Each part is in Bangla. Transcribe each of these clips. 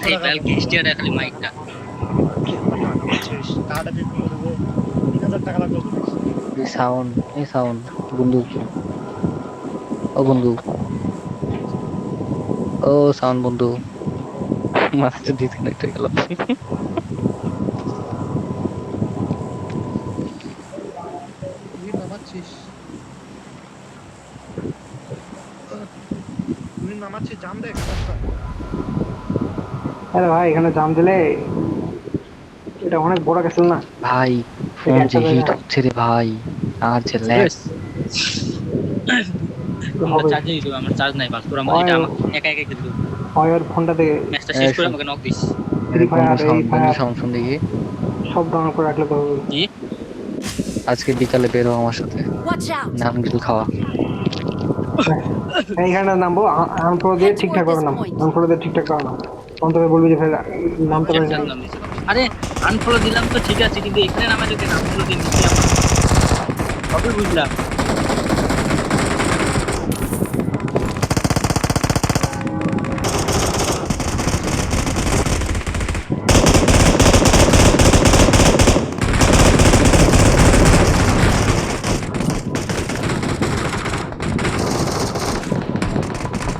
এই বেল কিস্টিয়া খালি মাইকটা টাকাটা পেমেন্ট করবো 3000 টাকা লাগবে এই সাউন্ড বন্ধু ও বন্ধু ও সাউন্ড বন্ধু মাঝে ডিসকানেক্ট হয়ে গেল তুই নামাচ্ছিস জাম দেখ আরে ভাই এখানে জাম দিলে এটা অনেক বড় ক্যাসেল না ভাই ফোন যে হিট হচ্ছে রে ভাই আর যে ল্যাগ আমরা চার্জ দিই আমার চার্জ নাই বাস তোরা এটা আমাকে একা একা খেলতে ফায়ার ফোনটা দিয়ে ম্যাচটা শেষ করে আমাকে নক দিস বন্ধু সাউন্ড শুন দেখি সব ডাউন করে রাখলে তো কি আজকে বিকালে বেরো আমার সাথে নাম কিছু খাওয়া এইখানে নামবো আনফ্লো দিয়ে ঠিকঠাক করে নাম আনফ্লো দিয়ে ঠিকঠাক করে নাম অন্তরে বলবি যে নামতে পারি না আরে আনফলো দিলাম তো ঠিক আছে কিন্তু এখানে নামে যদি আনফলো দিন দিছি আমার কবে বুঝলাম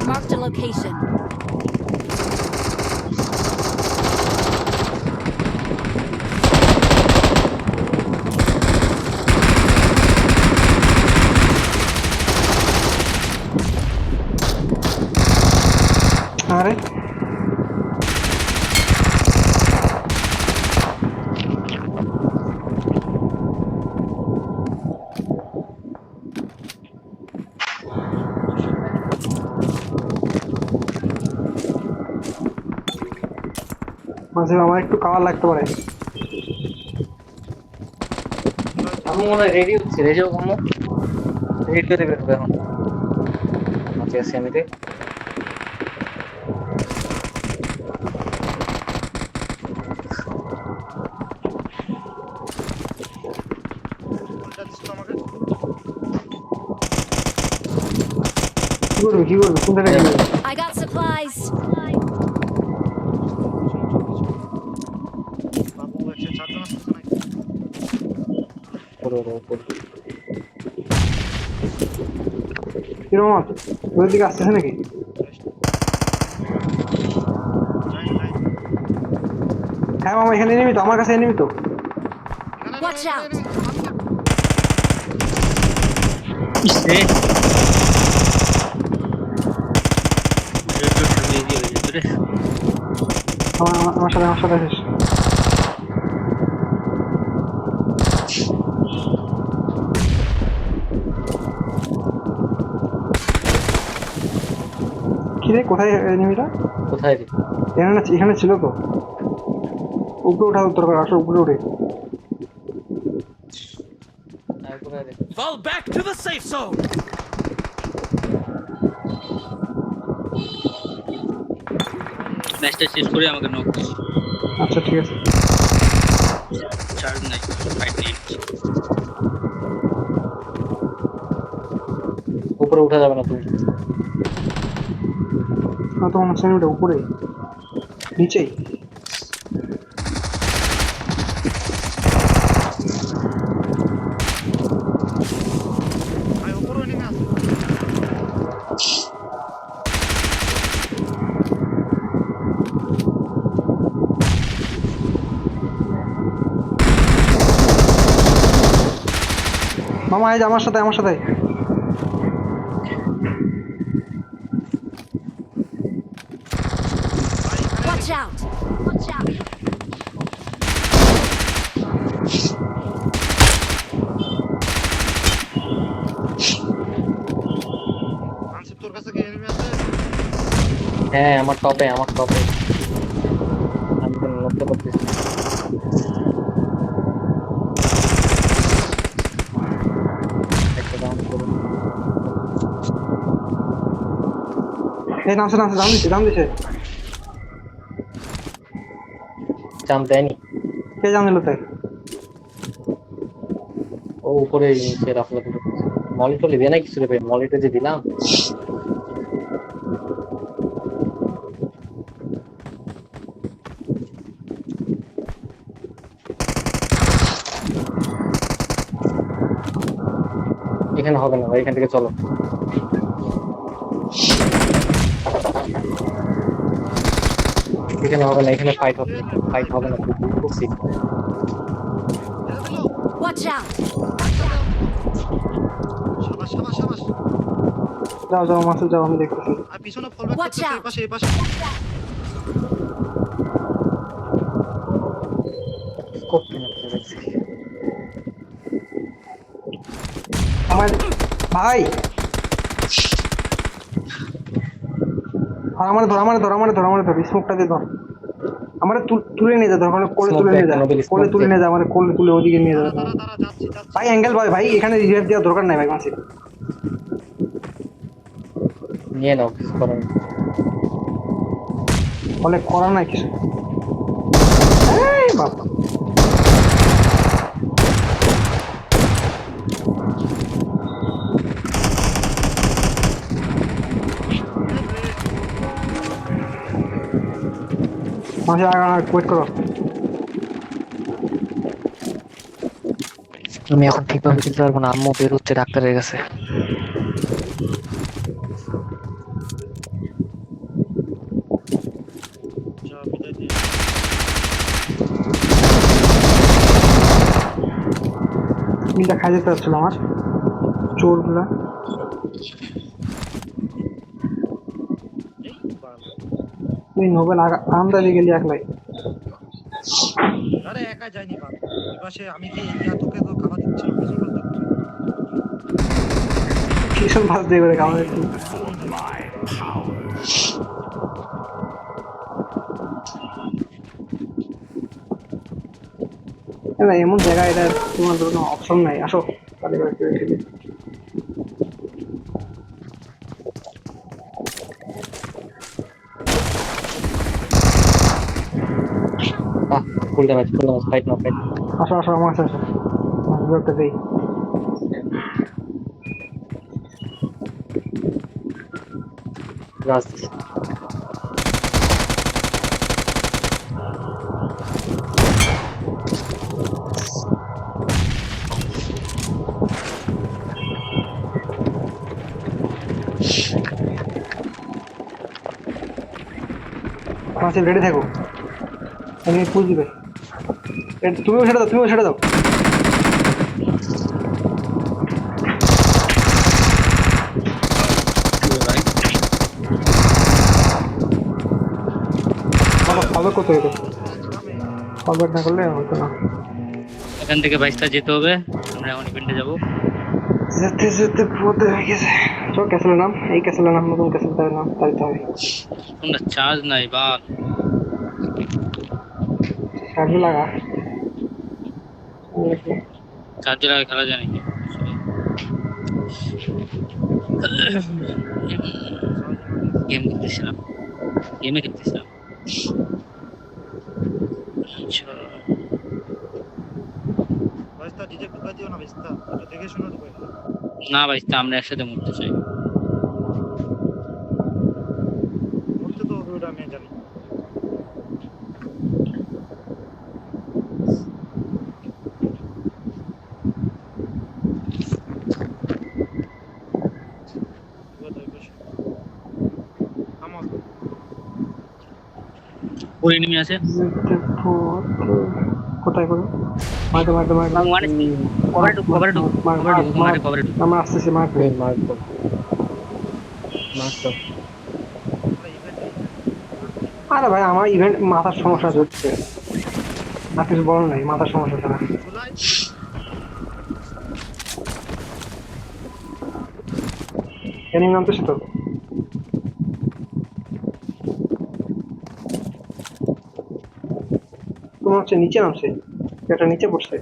Marked a location. আরে মাঝে আমার একটু খাওয়ার লাগতে পারে আমি মনে হয় রেডি হচ্ছি রেডিও কমো রেডি করে বেরোবে এখন আচ্ছা সেমিতে কি করবে কোনটা রেখে দেবে I got supplies. বাবু 104 জন আসছে নাকি কিরকম আছে ওই দিকে আসতেছে নাকি হ্যাঁ মামা এখানে এনেমি তো আমার কাছে এনেমি তো Watch out. ইসে আমার সাথে আসিস কিরে কোথায় এনিমিটা কোথায় রে এখানে ছিল তো উপরে ওঠা উত্তর করে আসো উপরে উঠে Fall back to the safe zone. ম্যাচটা শেষ করে আমাকে নক দিস আচ্ছা ঠিক আছে চার্জ নাই 5 মিনিট উপরে উঠা যাবে না তুমি না তো আমার এনিমিটা উপরে নিচেই ভাই উপরে নেমে আসছে মামা এই যে আমার সাথে Watch out. Watch out. আনসিপ তোর কাছে কি এনিমি আছে হ্যাঁ আমার টপে আমি তো লক্ষ্য করতেছি একটা ডাউন করুন এই নামছে দাম দিছে জাম দেয়নি কে জানলো তাই ও উপরে নিচে রাখলো মলিটো লিবে না কিছু রে মলিটো যে দিলাম এখানে হবে না ভাই, এখান থেকে চলো। এখানে হবে না, এখানে ফাইট হবে না, ফাইট হবে না, খুব সিক। Watch out! শাবাশ শাবাশ শাবাশ। যাও যাও মাসুদ যাও, আমি দেখতেছি। আর পিছনে ফল ব্যাক Watch করতেছে, out. এই পাশে এই পাশে। স্কোপ কিনে দেখছি। আমার ভাই আমার ধর, আমার ধর, আমার ধর, আমার ধর, স্মোকটা দিয়ে ধর। আমার তুলে নিয়ে যা, ধর মানে কোলে Smoke তুলে দেখ, নিয়ে যা, নোবেল কোলে smoke তুলে দেখ। নিয়ে যা, আমার কোলে তুলে ওদিকে নিয়ে যা। দাঁড়া দাঁড়া দাঁড়া, যাচ্ছি যাচ্ছি। ভাই অ্যাঙ্গেল ভাই, ভাই এখানে রিভাইভ দেওয়ার দরকার নাই ভাই মাসি। নিয়ে নাও, কিছু করার নেই। অনেক করার নাই কিছু। এই বাবা মাসি ওয়েট করো। আমি এখন ঠিকভাবে খেলতে পারবো না, আম্মু বের হচ্ছে ডাক্তারের কাছে। যা বিদায় দিয়ে। কিলটা খাই যেতে পারছিল আমার চোরগুলা। এই বাল। তুই নোবেল আন্দাজে গেলি একলাই। আরে একা যাইনি বাল। ওই পাশে আমি কি ইয়া তোকে তো খাবার দিচ্ছিলাম, পিছন পাশ দেখছি। ভীষণ ভাস দিয়ে করে খাওয়া একটু। না এমন জায়গায় এটা তোমার কোনো অপশন নাই, আসো তাহলে এবার কেউ খেলি। ফুল ড্যামেজ, ফাইট না ফাইট। আসো আসো আমার কাছে আসো, একটা দেই। রাজ মাসি রেডি থাকো, আমি পুজ দিবে। তুমিও সেটা দাও, তুমিও সেটা দাও। ভাই ফলো করতে হইতো, ফলো না করলে হতো না। এখান থেকে বাইশটা যেতে হবে, আমরা এখন ইভেন্টে যাবো। যেতে যেতে পথে হয়ে গেছে। চল ক্যাসেলের নাম, এই ক্যাসেলের নাম, নতুন ক্যাসেল তার নাম তারিতে হবে। তোমরা চার্জ নাই বা চার্জ লাগা চার্জ লাগে খেলা যায় নাকি? গেম খেলতেছিলাম, গেমে খেলতেছিলাম। আচ্ছা ভাইস্তা ডিজে ঢুকাই দিও না ভাইস্তা, এটা দেখে শুনে ঢুকাই দিও। না বাইশটা আমরা একসাথে মরতে চাই। মরতে তো হবে, ওটা আমি জানি। আমার ওর এনিমি আছে কোথায় করে মারতে মারতে মারতে মানে কভারে ঢুক, কভারে ঢুক, কভারে ঢুক, মারে কভারে ঢুক। আমরা আসতেছি মারতে। মারতো মারতো। আরে ভাই আমার ইভেন্ট মাথার সমস্যা হচ্ছে, আর কিছু বলো নাই, মাথার সমস্যা ছাড়া। জুলাই এনিমি নামতেছে তো, তোমার হচ্ছে নিচে নামছে, এটা নিচে পড়ছে।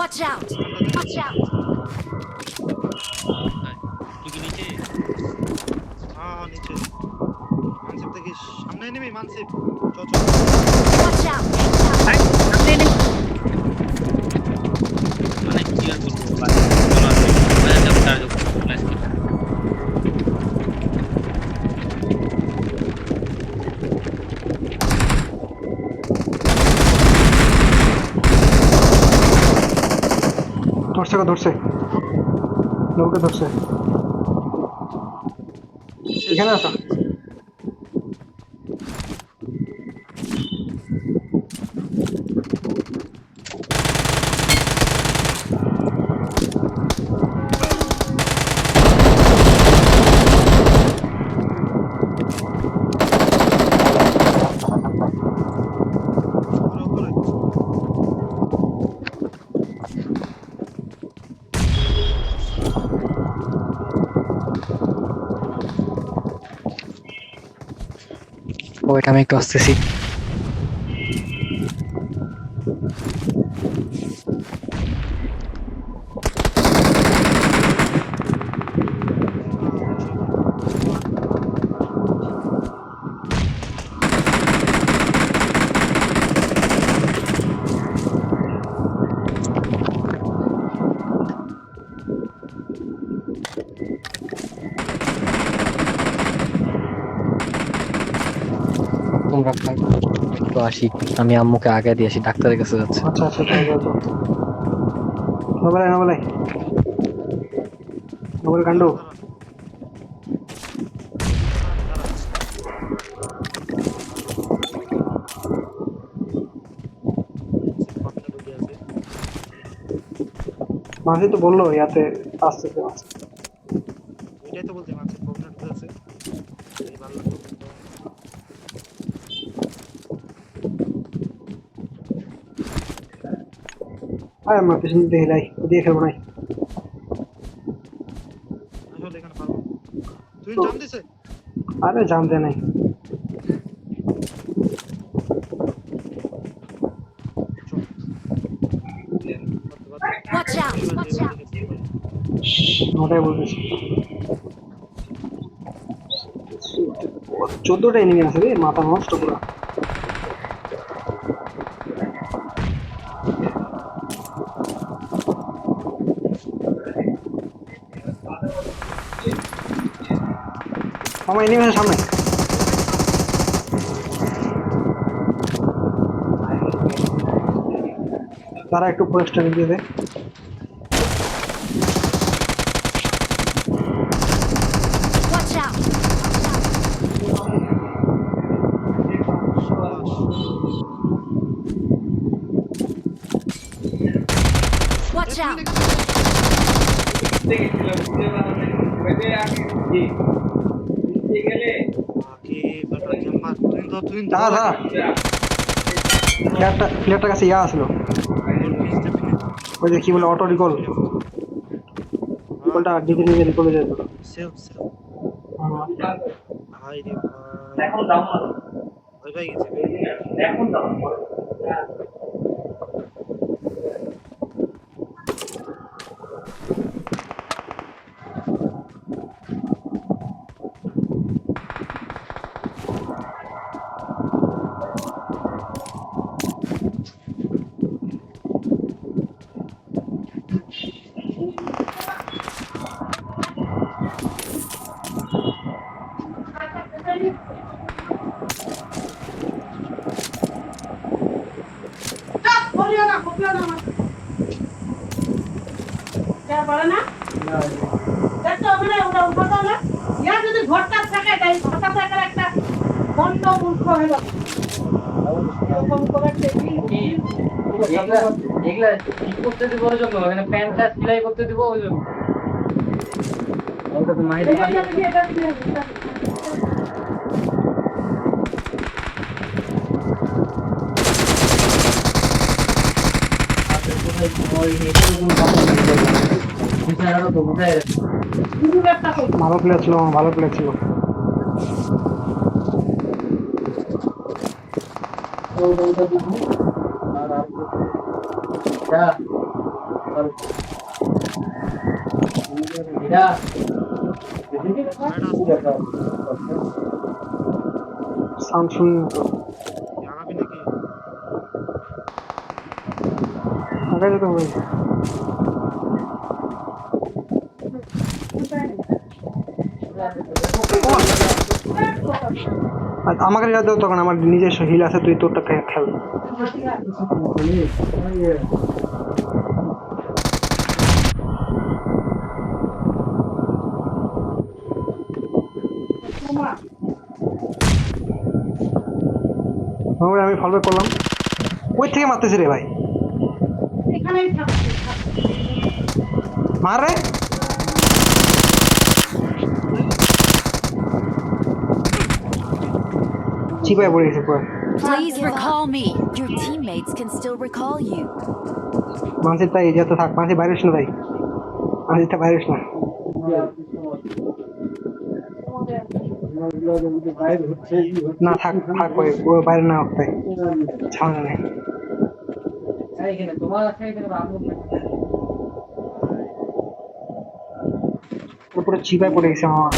Watch out! Watch out! তুই কি নিচে? হ্যাঁ নিচে মানসিপ দেখিস সামনে এনিমি মানসিপ চ চ Watch out! ভাই, সামনে এনে। মানে কি আর বলবো, বাজে চলো আসবে। বাজে যাবো, চার্জ হোক, ফ্ল্যাশ কিট। ধরছে লোককে ধরছে এখানে আসো উপরে ওইটা আমি একটু আসতেছি। তোমরা খাই একটু আসি, আমি আম্মুকে আগে দিয়ে আসি, ডাক্তারের কাছে যাচ্ছে। আচ্ছা আচ্ছা তাই যাও নবলাই কাণ্ড মাঝে তো বললো ইয়াতে আসতেছে মাছ এটাই তো বলছি মানসিপ কর্নার ঢুকে আছে এই ভালো লাগতো কিন্তু আয় আমার পিছন দিয়ে লাই দিয়ে খেলবো নাই আসলে এখানে পারবো তুই জান দিছে আরে জানতে নাই Watch out! Watch out! ওটাই বলতেছি 14টা এনিমি আছে রে মাথা নষ্ট পুরো আমার এনিমি আছে সামনে তারা একটু ফরেস্টার দিয়ে দে Watch out! Watch out! কি বাটা জাম্পার তুই দাঁড়া দাঁড়া প্লেয়ারটার কাছে ইয়া আসলো ওই যে কি বলে অটো রিকল রিকলটা নিজে রিকলে যায় তো সেলফ ভাই রে ভাই ভাই গেছে এগুলা ঠিক করতে দিব ওই জন্য, এখানে প্যান্টটা সেলাই করতে দিব ওই জন্য। ওটা তো মাইরে ভালো প্লেয়ার ছিল ভালো প্লেয়ার ছিল সাউন্ড শুনি না তো আগাবি নাকি? আগে যেতে হবে আর আমাকে রিলা দাও তখন আমার নিজস্ব হিল আছে তুই তোরটা খেল আমি ফল ব্যাক করলাম ওই থেকে মারতেছি রে ভাই মার রে চিপায় পড়ে গেছে পুরো Please recall me. Your teammates can still recall you. মানসিক তাই যেতে থাক মানসিক বাইরে না তাই মানসিকটা বাইরে না না থাক থাক করে ও বাইরে না উঠতে ছাউনি নেই পুরো চিপায় পড়ে গেছে আমার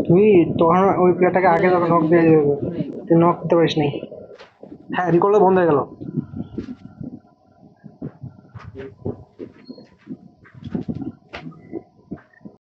তুই তখন ওই প্লেয়ারটাকে আগে যখন নক দিয়ে যাবে তুই নক করতে পারিস নাই হ্যাঁ রিকলটা বন্ধ হয়ে গেল